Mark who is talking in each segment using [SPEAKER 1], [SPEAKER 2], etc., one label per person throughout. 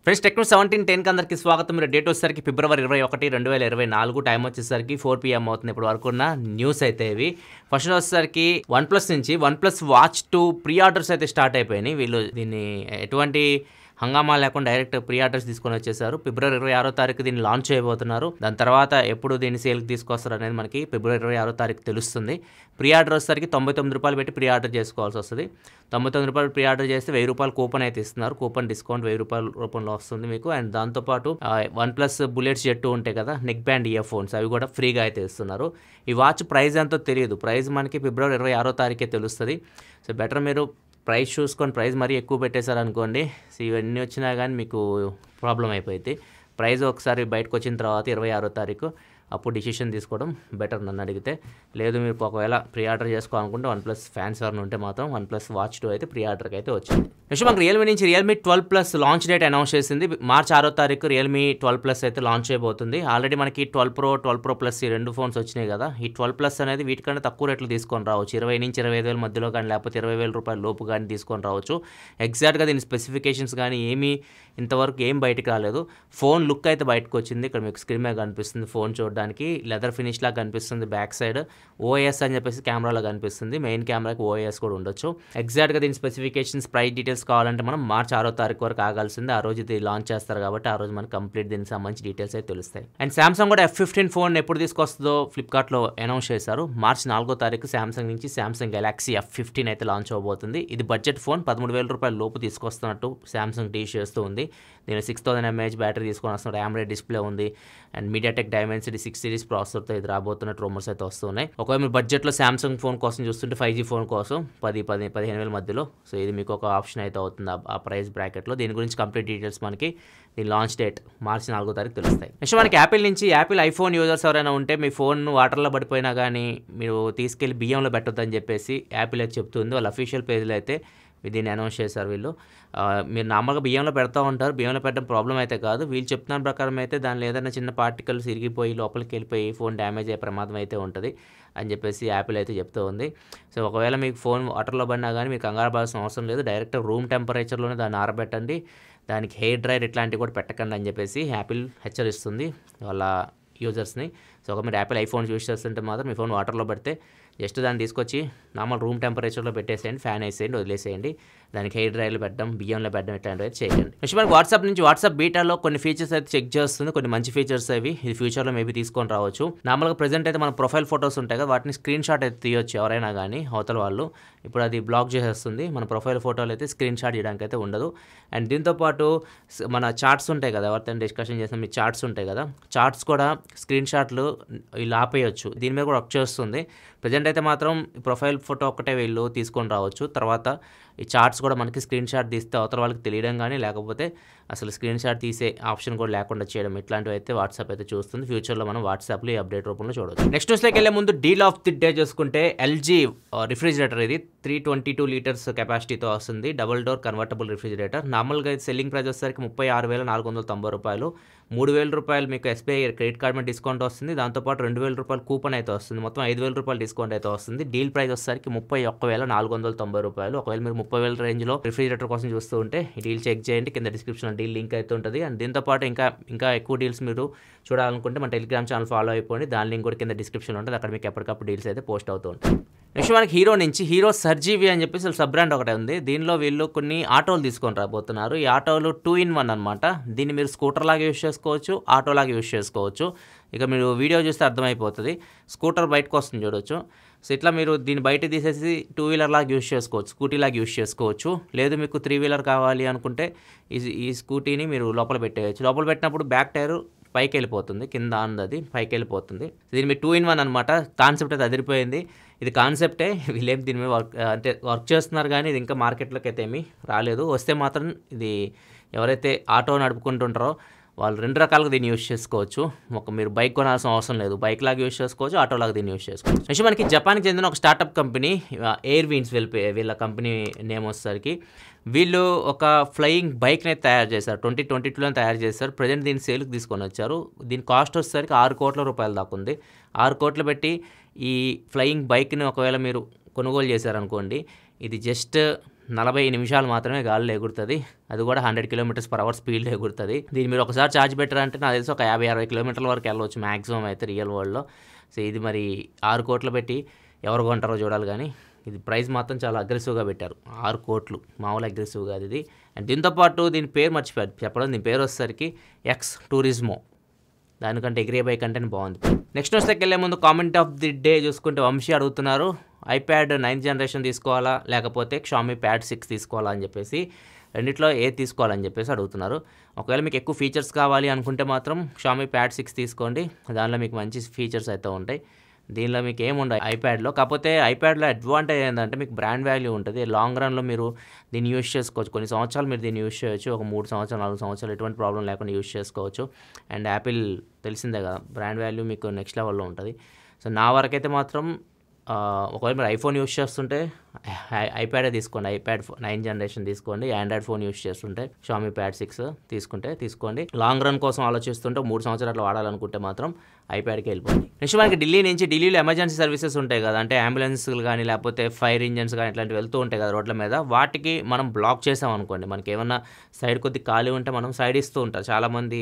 [SPEAKER 1] Friends techno 1710కి అందరికీ స్వాగతం. మీరు డేట్ వచ్చేసరికి ఫిబ్రవరి 21, 2024 టైం వచ్చేసరికి 4 PM అవుతుంది. ఇప్పుడు వరకు ఉన్న న్యూస్ అయితే ఇవి. ఫస్ట్ వచ్చేసరికి వన్ ప్లస్ నుంచి one plus watch 2 pre orders అయితే స్టార్ట్ అయిపోయినాయి. వీళ్ళు దీన్ని ఎటువంటి హంగామా లేకుండా డైరెక్ట్ ప్రీ ఆర్డర్స్ తీసుకొని వచ్చేసారు. ఫిబ్రవరి 26వ తారీఖు దీన్ని లాంచ్ చేయబోతున్నారు. దాని తర్వాత ఎప్పుడు దీన్ని సేల్కి తీసుకొస్తారు అనేది మనకి ఫిబ్రవరి 26వ తారీఖు తెలుస్తుంది. ప్రీ ఆర్డర్ వచ్చేసరికి ₹99 పెట్టి ప్రీ ఆర్డర్ చేసుకోవాల్సి వస్తుంది. ₹99 ప్రీ ఆర్డర్ చేస్తే ₹1000 కూపన్ అయితే ఇస్తున్నారు. కూపన్ డిస్కౌంట్ ₹1000 రూపంలో వస్తుంది మీకు. అండ్ దాంతోపాటు వన్ ప్లస్ బుల్లెట్స్ జెట్టు ఉంటాయి కదా, నెక్ బ్యాండ్ ఇయర్ ఫోన్స్, అవి కూడా ఫ్రీగా అయితే ఇస్తున్నారు. ఈ వాచ్ ప్రైస్ ఎంతో తెలియదు. ప్రైస్ మనకి ఫిబ్రవరి 26వ తారీఖే తెలుస్తుంది. సో బెటర్ మీరు ప్రైస్ చూసుకొని, ప్రైస్ మరీ ఎక్కువ పెట్టేశారనుకోండి, సో ఇవన్నీ వచ్చినా కానీ మీకు ప్రాబ్లం అయిపోయింది. ప్రైస్ ఒకసారి బయటకు వచ్చిన తర్వాత 26వ తారీఖు అప్పుడు డిసిషన్ తీసుకోవడం బెటర్ నన్ను అడిగితే. లేదు మీరు ఒకవేళ ప్రీ ఆర్డర్ చేసుకోవాలనుకుంటే వన్ ప్లస్ ఫ్యాన్స్ ఎవరైనా ఉంటే మాత్రం వన్ ప్లస్ వాచ్ 2 అయితే ప్రీ ఆర్డర్కి అయితే వచ్చింది. నెక్స్ట్ మనకు రియల్మీ నుంచి రియల్మీ 12+ లాంచ్ డేట్ అనౌన్స్ చేసింది. మార్చి 6వ తారీఖు రియల్మీ 12+ అయితే లాంచ్ చేయబోతుంది. ఆల్రెడీ మనకి 12 Pro, 12 Pro Plus ఈ రెండు ఫోన్స్ వచ్చినాయి కదా. ఈ 12+ అనేది వీటికంటే తక్కువ రేట్లు తీసుకొని రావచ్చు. 20 నుంచి 25,000 మధ్యలో కానీ, లేకపోతే ₹20,000 లోపు కానీ తీసుకొని రావచ్చు. ఎగ్జాక్ట్గా దీని స్పెసిఫికేషన్స్ కానీ ఏమీ ఇంతవరకు ఏం బయటకు రాలేదు. ఫోన్ లుక్ అయితే బయటకు వచ్చింది. ఇక్కడ మీకు స్క్రీన్ మీద కనిపిస్తుంది. ఫోన్ చూడడానికి లెదర్ ఫినిష్ లాగా కనిపిస్తుంది. బ్యాక్ సైడ్ ఓఎస్ అని చెప్పేసి కెమెరాలో కనిపిస్తుంది. మెయిన్ కెమెరాకి ఓఎస్ కూడా ఉండొచ్చు. ఎగ్జాక్ట్గా దీని స్పెసిఫికేషన్స్, ప్రైస్ డీటెయిల్స్ కావాలంటే మనం మార్చి 6వ తారీఖు వరకు ఆగాల్సింది. ఆ రోజు ఇది లాంచ్ చేస్తారు కాబట్టి ఆ రోజు మనకి కంప్లీట్ దీనికి సంబంధించి డీటెయిల్స్ అయితే తెలుస్తాయి. అండ్ సామ్సంగ్ కూడా F15 ఫోన్ ఎప్పుడు తీసుకొస్తుందో ఫ్లిప్కార్ట్లో అనౌన్స్ చేశారు. మార్చి 4వ తారీఖు సామ్సంగ్ నుంచి సామ్సంగ్ గెలాక్సీ F15 అయితే లాంచ్ అవబోతుంది. ఇది బడ్జెట్ ఫోన్. ₹13,000 లోపు తీసుకొస్తున్నట్టు సామ్సంగ్ టీచ్ చేస్తూ ఉంది. దీని 6000 mAh బ్యాటరీ తీసుకొని వస్తున్నారు. AMOLED డిస్ప్లే ఉంది. అండ్ మీడియాటెక్ డైమెన్సిటీ 6 సిరీస్ ప్రాసెసర్తో ఇది రాబోతున్నట్టు రూమర్స్ అయితే వస్తున్నాయి. ఒకవేళ మీరు బడ్జెట్లో సామ్సంగ్ ఫోన్ కోసం చూస్తుంటే 5G ఫోన్ కోసం 15,000 మధ్యలో, సో ఇది మీకు ఒక ఆప్షన్ అయితే అవుతుంది ఆ ప్రైస్ బ్రాకెట్లో. దీని గురించి కంప్లీట్ డీటెయిల్స్ మనకి ఈ లాంచ్ డేట్ మార్చి 4వ తారీఖు తెలుస్తాయి. నెక్స్ట్ మనకి యాపిల్ నుంచి, యాపిల్ ఐఫోన్ యూజర్స్ ఎవరైనా ఉంటే మీ ఫోన్ వాటర్లో పడిపోయినా కానీ మీరు తీసుకెళ్లి బియ్యంలో పెట్టొద్దని చెప్పేసి యాపిల్ అయితే చెప్తుంది. వాళ్ళ అఫీషియల్ పేజ్లో అయితే దీన్ని అనౌన్స్ చేశారు వీళ్ళు. మీరు నార్మల్గా బియ్యంలో పెడతా ఉంటారు. బియ్యంలో పెట్టడం ప్రాబ్లం అయితే కాదు. వీళ్ళు చెప్తున్న ప్రకారం అయితే దానిలో ఏదైనా చిన్న పార్టికల్స్ ఇరిగిపోయి లోపలికి వెళ్ళిపోయి ఫోన్ డ్యామేజ్ అయ్యే ప్రమాదం అయితే ఉంటుంది అని చెప్పేసి యాపిల్ అయితే చెప్తూ ఉంది. సో ఒకవేళ మీకు ఫోన్ వాటర్లో పడినా కానీ మీకు కంగారు పడాల్సిన అవసరం లేదు. డైరెక్ట్ రూమ్ టెంపరేచర్లోనే దాన్ని ఆరబెట్టండి. దానికి హెయిర్ డ్రైర్ ఇట్లాంటివి కూడా పెట్టకండి అని చెప్పేసి యాపిల్ హెచ్చరిస్తుంది వాళ్ళ యూజర్స్ని. సో ఒక మీరు యాపిల్ ఐఫోన్ యూజ్ చేస్తుంటే మాత్రం మీ ఫోన్ వాటర్లో పడితే జస్ట్ దాన్ని తీసుకొచ్చి నార్మల్ రూమ్ టెంపరేచర్లో పెట్టేసేయండి, ఫ్యాన్ వేసేయండి, వదిలేసేయండి. దానికి హెయిర్ డ్రైర్లు పెట్టడం, బియ్యంలో పెట్టడం ఇట్లాంటివి అయితే చేయండి. నెక్స్ట్ మనకి వాట్సాప్ నుంచి వాట్సాప్ బీటాలో కొన్ని ఫీచర్స్ అయితే చెక్ చేస్తుంది. కొన్ని మంచి ఫీచర్స్ అవి ఇది ఫ్యూచర్లో మేబీ తీసుకొని రావచ్చు. నార్మల్గా ప్రెజెంట్ అయితే మన ప్రొఫైల్ ఫొటోస్ ఉంటాయి కదా, వాటిని స్క్రీన్ షాట్ అయితే తీయొచ్చు ఎవరైనా కానీ అవతల వాళ్ళు. ఇప్పుడు అది బ్లాక్ చేసేస్తుంది. మన ప్రొఫైల్ ఫోటోలు అయితే స్క్రీన్ షాట్ చేయడానికి అయితే ఉండదు. అండ్ దీంతోపాటు మన చార్ట్స్ ఉంటాయి కదా, ఎవరితో డిస్కషన్ చేసిన మీ చార్ట్స్ ఉంటాయి కదా, చార్ట్స్ కూడా స్క్రీన్ షాట్లు వీళ్ళు ఆపేయచ్చు. దీని మీద కూడా వర్క్ చేస్తుంది. ప్రజెంట్ అయితే మాత్రం ప్రొఫైల్ ఫోటో ఒక్కటే వీళ్ళు తీసుకొని రావచ్చు. తర్వాత ఈ చార్ట్స్ కూడా మనకి స్క్రీన్ షాట్ తీస్తే అవతల వాళ్ళకి తెలియడం కానీ, లేకపోతే అసలు స్క్రీన్ షాట్ తీసే ఆప్షన్ కూడా లేకుండా చేయడం, ఇట్లాంటివి అయితే వాట్సాప్ అయితే చూస్తుంది. ఫ్యూచర్లో మనం వాట్సాప్లో ఈ అప్డేట్ రూపంలో చూడవచ్చు. నెక్స్ట్ న్యూస్లోకి వెళ్ళే ముందు డీల్ ఆఫ్ ది డే చూసుకుంటే LG రిఫ్రిజిరేటర్ ఇది 322 లీటర్స్ కెపాసిటీతో వస్తుంది. Double door convertible refrigerator. నార్మల్గా సెల్లింగ్ ప్రైస్ వచ్చేసరికి ₹36,490. ₹3,000 మీకు SBI క్రెడిట్ కార్డ్ మీద డిస్కౌంట్ వస్తుంది. దాంతోపాటు ₹2,000 కూపన్ అయితే వస్తుంది. మొత్తం ₹5,000 డిస్కౌంట్ అయితే వస్తుంది. డీల్ ప్రైస్ వచ్చేసరికి ₹31,490. ఒకవేళ మీరు 30,000 రేంజ్లో రిఫ్రిజిరేటర్ కోసం చూస్తూ ఉంటే ఈ డీల్ చెక్ చేయండి. కింద డిస్క్రిప్షన్లో డీల్ లింక్ అయితే ఉంటుంది. అండ్ దీంతోపాటు ఇంకా ఎక్కువ డీల్స్ మీరు చూడాలనుకుంటే మన టెలిగ్రామ్ ఛానల్ ఫాలో అయిపోండి. దాని లింక్ కూడా కింద డిస్క్రిప్షన్లో ఉంటుంది. అక్కడ మీకు ఎప్పటికప్పుడు డీల్స్ అయితే పోస్ట్ అవుతూ ఉంటాయి. నెక్స్ట్ మనకి హీరో నుంచి హీరో సర్జీవి అని చెప్పేసి సబ్ బ్రాండ్ ఒకటే ఉంది. దీనిలో వీళ్ళు కొన్ని ఆటోలు తీసుకొని రాబోతున్నారు. ఈ ఆటోలు 2-in-1 అనమాట. దీన్ని మీరు స్కూటర్ లాగా యూజ్ చేసుకోవచ్చు, ఆటో లాగా యూజ్ చేసుకోవచ్చు. ఇక మీరు వీడియో చూస్తే అర్థమైపోతుంది. స్కూటర్ బయటకు వస్తుంది చూడొచ్చు. సో ఇట్లా మీరు దీన్ని బయట తీసేసి 2 వీలర్ లాగా యూజ్ చేసుకోవచ్చు, స్కూటీ లాగా యూజ్ చేసుకోవచ్చు. లేదు మీకు 3 వీలర్ కావాలి అనుకుంటే ఈ స్కూటీని మీరు లోపల పెట్టేయచ్చు. లోపల పెట్టినప్పుడు బ్యాక్ టైరు పైకి వెళ్ళిపోతుంది, కింద అందది పైకి వెళ్ళిపోతుంది. దీని మీరు 2-in-1 అనమాట. కాన్సెప్ట్ అయితే అదిరిపోయింది. ఇది కాన్సెప్టే, వీళ్ళేం దీని మీద వర్క్ చేస్తున్నారు కానీ ఇది ఇంకా మార్కెట్లోకి అయితే ఏమీ రాలేదు. వస్తే మాత్రం ఇది ఎవరైతే ఆటో నడుపుకుంటుంటారో వాళ్ళు 2 రకాలుగా దీన్ని యూజ్ చేసుకోవచ్చు. మీరు బైక్ కొనాల్సిన అవసరం లేదు, బైక్ లాగా యూజ్ చేసుకోవచ్చు, ఆటో లాగా దీన్ని యూజ్ చేసుకోవచ్చు. నెక్స్ట్ మనకి జపాన్కి చెందిన ఒక స్టార్టప్ కంపెనీ ఎయిర్విన్స్ వీళ్ళ కంపెనీ నేమ్ వచ్చేసరికి వీళ్ళు ఒక ఫ్లయింగ్ బైక్ని తయారు చేశారు. 2022లో తయారు చేశారు. ప్రజెంట్ దీన్ని సేల్కి తీసుకొని వచ్చారు. దీని కాస్ట్ వచ్చేసరికి ₹6 కోట్ల దాకా ఉంది. 6 కోట్లు పెట్టి ఈ ఫ్లయింగ్ బైక్ని ఒకవేళ మీరు కొనుగోలు చేశారనుకోండి, ఇది జస్ట్ 40 నిమిషాలు మాత్రమే గాలిలో ఎగురుతుంది. అది కూడా 100 km/h స్పీడ్లో ఎగురుతుంది. దీన్ని మీరు ఒకసారి ఛార్జ్ పెట్టారంటే నాకు తెలిసి ఒక 50-60 కిలోమీటర్ల వరకు వెళ్ళవచ్చు మ్యాక్సిమం అయితే రియల్ వరల్డ్లో. సో ఇది మరి 6 కోట్లు పెట్టి ఎవరు కొంటారో చూడాలి, కానీ ఇది ప్రైస్ మాత్రం చాలా అగ్రెసివ్గా పెట్టారు. 6 కోట్లు మామూలు అగ్రెసివ్ కాదు ఇది. అండ్ దీంతోపాటు దీని పేరు మర్చిపోయారు చెప్పడం. దీని పేరు వచ్చేసరికి ఎక్స్ టూరిజమో. దానికంటే ఎగ్రే బైక్ అంటే బాగుంది. నెక్స్ట్ న్యూస్లోకి వెళ్ళే ముందు కామెంట్ ఆఫ్ ది డే చూసుకుంటే వంశీ అడుగుతున్నారు, ఐప్యాడ్ 9th జనరేషన్ తీసుకోవాలా లేకపోతే Xiaomi Pad 6 తీసుకోవాలా అని చెప్పేసి, రెండిట్లో ఏది తీసుకోవాలని చెప్పేసి అడుగుతున్నారు. ఒకవేళ మీకు ఎక్కువ ఫీచర్స్ కావాలి అనుకుంటే మాత్రం Xiaomi Pad 6 తీసుకోండి. దానిలో మీకు మంచి ఫీచర్స్ అయితే ఉంటాయి. దీనిలో మీకు ఏముండవు ఐప్యాడ్లో. కాకపోతే ఐప్యాడ్లో అడ్వాంటేజ్ ఏంటంటే మీకు బ్రాండ్ వాల్యూ ఉంటుంది. లాంగ్ రన్లో మీరు దీన్ని యూస్ చేసుకోవచ్చు. కొన్ని సంవత్సరాలు మీరు దీన్ని యూస్ చేయొచ్చు. ఒక 3 సంవత్సరాలు 4 సంవత్సరాలు ఎటువంటి ప్రాబ్లం లేకుండా యూస్ చేసుకోవచ్చు. అండ్ యాపిల్ తెలిసిందే కదా, బ్రాండ్ వాల్యూ మీకు నెక్స్ట్ లెవెల్లో ఉంటుంది. సో నా వరకైతే మాత్రం ఒకవేళ మీరు ఐఫోన్ యూస్ చేస్తుంటే ఐప్యాడే తీసుకోండి. ఐప్యాడ్ 9th జనరేషన్ తీసుకోండి. ఆండ్రాయిడ్ ఫోన్ యూస్ చేస్తుంటే Xiaomi Pad 6 తీసుకోండి. లాంగ్ రన్ కోసం ఆలోచిస్తుంటే 3 సంవత్సరాలు అట్లా వాడాలనుకుంటే మాత్రం ఐప్యాడ్కి వెళ్ళిపోండి. నెక్స్ట్ మనకి ఢిల్లీలో ఎమర్జెన్సీ సర్వీసెస్ ఉంటాయి కదా, అంటే అంబులెన్స్లు కానీ లేకపోతే ఫైర్ ఇంజన్స్ కానీ ఇట్లాంటివి వెళ్తూ ఉంటాయి కదా రోడ్ల మీద. వాటికి మనం బ్లాక్ చేసాం అనుకోండి, మనకి ఏమన్నా సైడ్ కొద్ది ఖాళీ ఉంటే మనం సైడ్ ఇస్తూ ఉంటారు. చాలామంది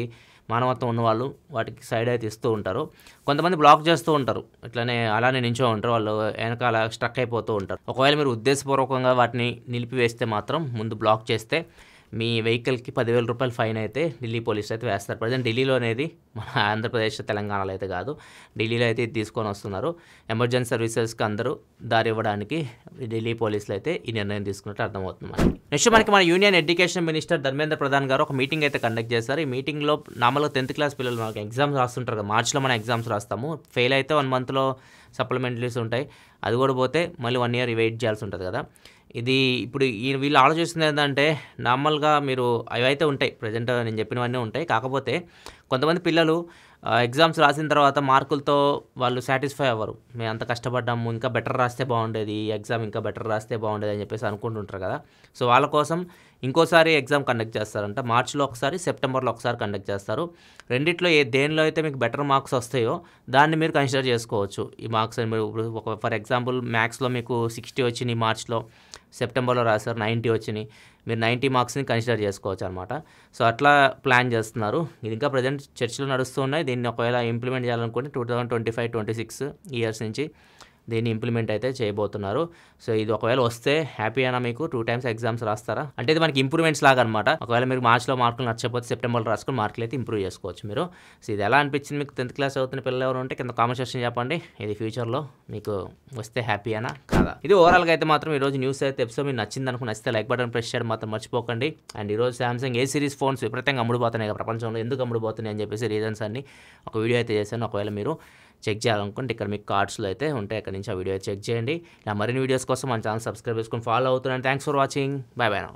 [SPEAKER 1] మానవత్వం ఉన్నవాళ్ళు వాటికి సైడ్ అయితే ఇస్తూ ఉంటారు. కొంతమంది బ్లాక్ చేస్తూ ఉంటారు, ఇట్లానే అలానే నించో ఉంటారు, వాళ్ళు వెనకాల స్ట్రక్ అయిపోతూ ఉంటారు. ఒకవేళ మీరు ఉద్దేశపూర్వకంగా వాటిని నిలిపివేస్తే మాత్రం, ముందు బ్లాక్ చేస్తే మీ వెహికల్కి 10,000 రూపాయలు ఫైన్ అయితే ఢిల్లీ పోలీసులు అయితే వేస్తారు. ప్రజెంట్ ఢిల్లీలో అనేది మన ఆంధ్రప్రదేశ్ తెలంగాణలో అయితే కాదు, ఢిల్లీలో అయితే ఇది తీసుకొని వస్తున్నారు. ఎమర్జెన్సీ సర్వీసెస్కి అందరూ దారి ఇవ్వడానికి ఢిల్లీ పోలీసులు అయితే ఈ నిర్ణయం తీసుకున్నట్టు అర్థమవుతుంది మనకి. నెక్స్ట్ మనకి మన union education minister Dharmendra Pradhan గారు ఒక మీటింగ్ అయితే కండక్ట్ చేశారు. ఈ మీటింగ్లో నార్మల్గా 10th క్లాస్ పిల్లలు మనకి ఎగ్జామ్స్ రాస్తుంటారు కదా, మార్చిలో మనం ఎగ్జామ్స్ రాస్తాము. ఫెయిల్ అయితే 1 మంత్లో సప్లిమెంటరీస్ ఉంటాయి. అది కూడా పోతే మళ్ళీ 1 year వెయిట్ చేయాల్సి ఉంటుంది కదా. ఇది ఇప్పుడు వీళ్ళు ఆలోచిస్తుంది ఏంటంటే, నార్మల్గా మీరు అవైతే ఉంటాయి, ప్రజెంట్ నేను చెప్పినవన్నీ ఉంటాయి. కాకపోతే కొంతమంది పిల్లలు ఎగ్జామ్స్ రాసిన తర్వాత మార్కులతో వాళ్ళు సాటిస్ఫై అవ్వరు. మేము అంత కష్టపడ్డాము, ఇంకా బెటర్ రాస్తే బాగుండేది, ఈ ఎగ్జామ్ ఇంకా బెటర్ రాస్తే బాగుండేది అని చెప్పేసి అనుకుంటుంటారు కదా. సో వాళ్ళ కోసం ఇంకోసారి ఎగ్జామ్ కండక్ట్ చేస్తారంట. మార్చిలో ఒకసారి, సెప్టెంబర్లో ఒకసారి కండక్ట్ చేస్తారు. రెండిట్లో దేనిలో అయితే మీకు బెటర్ మార్క్స్ వస్తాయో దాన్ని మీరు కన్సిడర్ చేసుకోవచ్చు. ఈ మార్క్స్ మీరు ఇప్పుడు ఫర్ ఎగ్జాంపుల్ మ్యాథ్స్లో మీకు 60 వచ్చినాయి మార్చ్లో, సెప్టెంబర్లో రాశారు 90 వచ్చినాయి, మీరు 90 మార్క్స్ని కన్సిడర్ చేసుకోవచ్చు అనమాట. సో అట్లా ప్లాన్ చేస్తున్నారు. ఇది ఇంకా ప్రజెంట్ చర్చలు నడుస్తూ ఉన్నాయి. దీన్ని ఒకవేళ ఇంప్లిమెంట్ చేయాలనుకుంటే 2025-26 ఇయర్స్ నుంచి దీన్ని ఇంప్లిమెంట్ అయితే చేయబోతున్నారు. సో ఇది ఒకవేళ వస్తే హ్యాపీ అయినా మీకు 2 times ఎగ్జామ్స్ రాస్తారా అంటే ఇది మనకి ఇంప్రూవ్మెంట్స్ లాగా అనమాట. ఒకవేళ మీరు మార్చ్లో మార్కులు నచ్చకపోతే సెప్టెంబర్లో రాసుకుని మార్కులు అయితే ఇంప్రూవ్ చేసుకోవచ్చు మీరు. సో ఇది ఎలా అనిపించింది మీకు? 10th క్లాస్ అవుతున్న పిల్లలు ఎవరు ఉంటే కింద కామెంట్ సెక్షన్ చెప్పండి. ఇది ఫ్యూచర్లో మీకు వస్తే హ్యాపీ అయినా కాదా. ఇది ఓవరాల్గా అయితే మాత్రం ఈరోజు న్యూస్ అయితే ఎపిసోడ్ మీకు నచ్చింది అనుకుని, నచ్చితే లైక్ బటన్ ప్రెస్ చేయడం మాత్రం మర్చిపోకండి. అండ్ ఈరోజు సామ్సంగ్ A-series ఫోన్స్ విపరీతంగా అమ్ముడుపోతున్నాయి ప్రపంచంలో. ఎందుకు అమ్ముడుపోతున్నాయి అని చెప్పేసి రీజన్స్ అన్ని ఒక వీడియో అయితే చేశాను. ఒకవేళ మీరు చెక్ చేయాలనుకుంటే ఇక్కడ మీకు కార్డ్స్లో అయితే ఉంటాయి, అక్కడ నుంచి ఆ వీడియో చెక్ చేయండి. ఇలా మరిన్ని వీడియోస్ కోసం మన ఛానల్ సబ్స్క్రైబ్ చేసుకొని ఫాలో అవుతున్నాను. Thanks for watching. By by now.